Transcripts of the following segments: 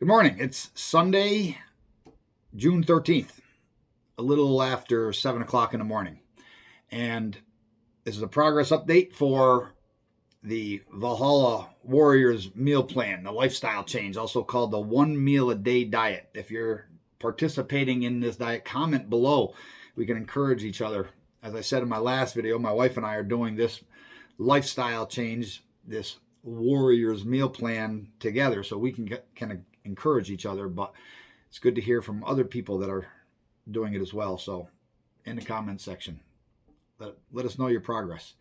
Good morning. It's Sunday, June 13th, a little after 7 o'clock in the morning. And this is a progress update for the Valhalla Warriors meal plan, the lifestyle change, also called the 1 meal a day diet. If you're participating in this diet, comment below. We can encourage each other. As I said in my last video, my wife and I are doing this lifestyle change, this Warriors meal plan together, so we can encourage each other. But it's good to hear from other people that are doing it as well. So in the comment section, let us know your progress.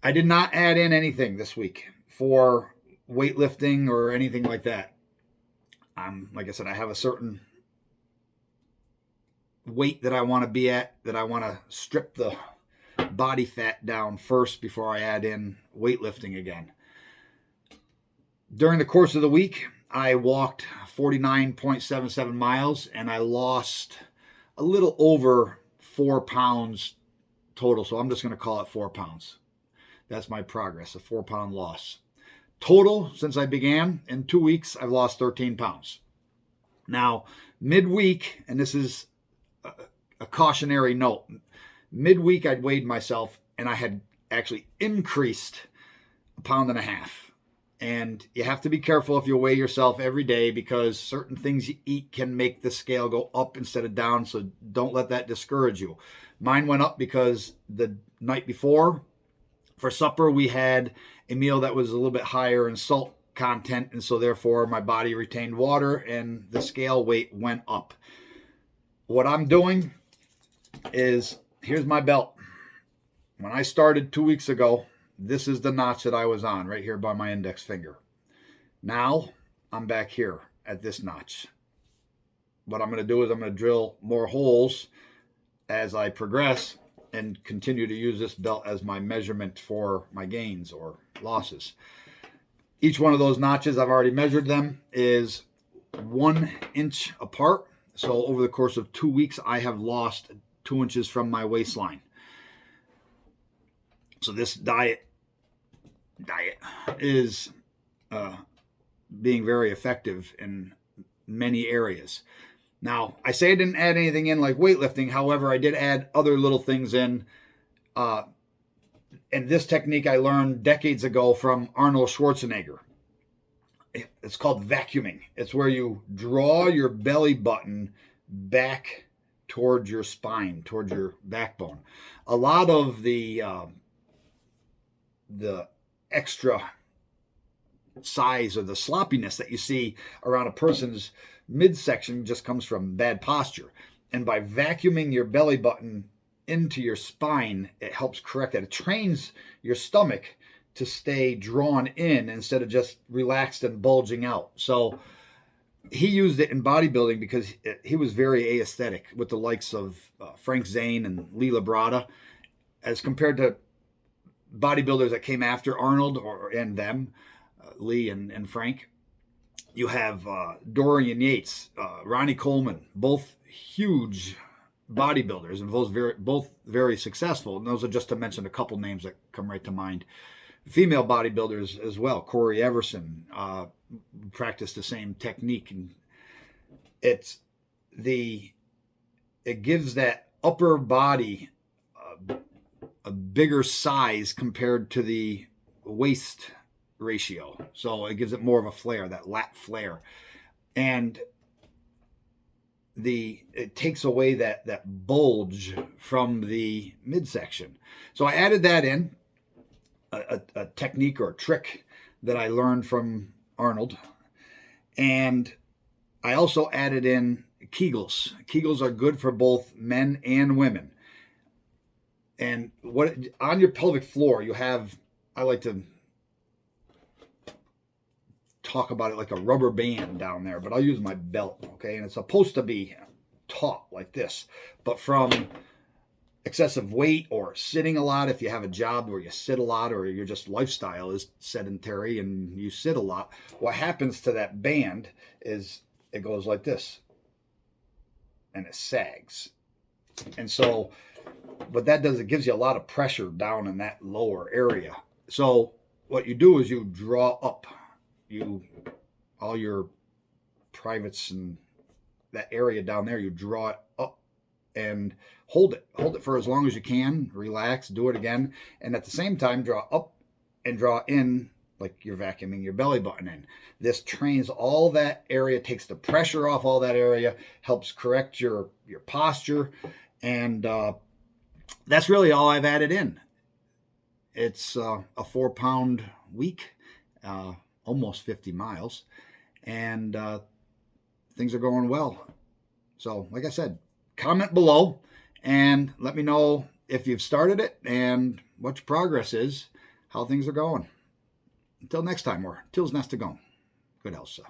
I did not add in anything this week for weightlifting or anything like that. Like I said, I have a certain weight that I want to be at, that I want to strip the body fat down first before I add in weightlifting again. During the course of the week, I walked 49.77 miles and I lost a little over 4 pounds total. So I'm just going to call it 4 pounds. That's my progress, a 4-pound loss. Total, since I began, in 2 weeks, I've lost 13 pounds. Now, midweek, and this is a cautionary note, midweek I'd weighed myself and I had actually increased 1.5 pounds. And you have to be careful if you weigh yourself every day, because certain things you eat can make the scale go up instead of down. So don't let that discourage you. Mine went up because the night before, for supper, we had a meal that was a little bit higher in salt content. And so therefore my body retained water and the scale weight went up. What I'm doing is, here's my belt. When I started 2 weeks ago, this is the notch that I was on right here by my index finger. Now I'm back here at this notch. What I'm going to do is I'm going to drill more holes as I progress and continue to use this belt as my measurement for my gains or losses. Each one of those notches, I've already measured them, is 1 inch apart. So over the course of 2 weeks, I have lost 2 inches from my waistline. So this diet is being very effective in many areas. Now, I say I didn't add anything in like weightlifting. However, I did add other little things in. And this technique I learned decades ago from Arnold Schwarzenegger. It's called vacuuming. It's where you draw your belly button back towards your spine, towards your backbone. A lot of the extra size or the sloppiness that you see around a person's midsection just comes from bad posture. And by vacuuming your belly button into your spine, it helps correct that. It trains your stomach to stay drawn in instead of just relaxed and bulging out. So he used it in bodybuilding because he was very aesthetic with the likes of Frank Zane and Lee Labrada, as compared to bodybuilders that came after Arnold and them, Lee and Frank. You have Dorian Yates, Ronnie Coleman, both huge bodybuilders and both very successful. And those are just to mention a couple names that come right to mind. Female bodybuilders as well. Corey Everson practiced the same technique, and it gives that upper body a bigger size compared to the waist ratio. So it gives it more of a flare, that lat flare. And it takes away that bulge from the midsection. So I added that in, a technique or a trick that I learned from Arnold. And I also added in kegels. Kegels are good for both men and women. And on your pelvic floor, you have, I like to talk about it like a rubber band down there, but I'll use my belt, okay? And it's supposed to be taut like this, but from excessive weight or sitting a lot, if you have a job where you sit a lot or your just lifestyle is sedentary and you sit a lot, what happens to that band is it goes like this and it sags. And so what that does, it gives you a lot of pressure down in that lower area. So what you do is you draw up all your privates and that area down there. You draw it up and hold it for as long as you can, relax, do it again, and at the same time draw up and draw in like you're vacuuming your belly button in. This trains all that area, takes the pressure off all that area, helps correct your posture, and that's really all I've added in. It's a 4-pound week, almost 50 miles, and things are going well. So, like I said, comment below and let me know if you've started it and what your progress is, how things are going. Until next time, or till's nest to go. Good health, sir.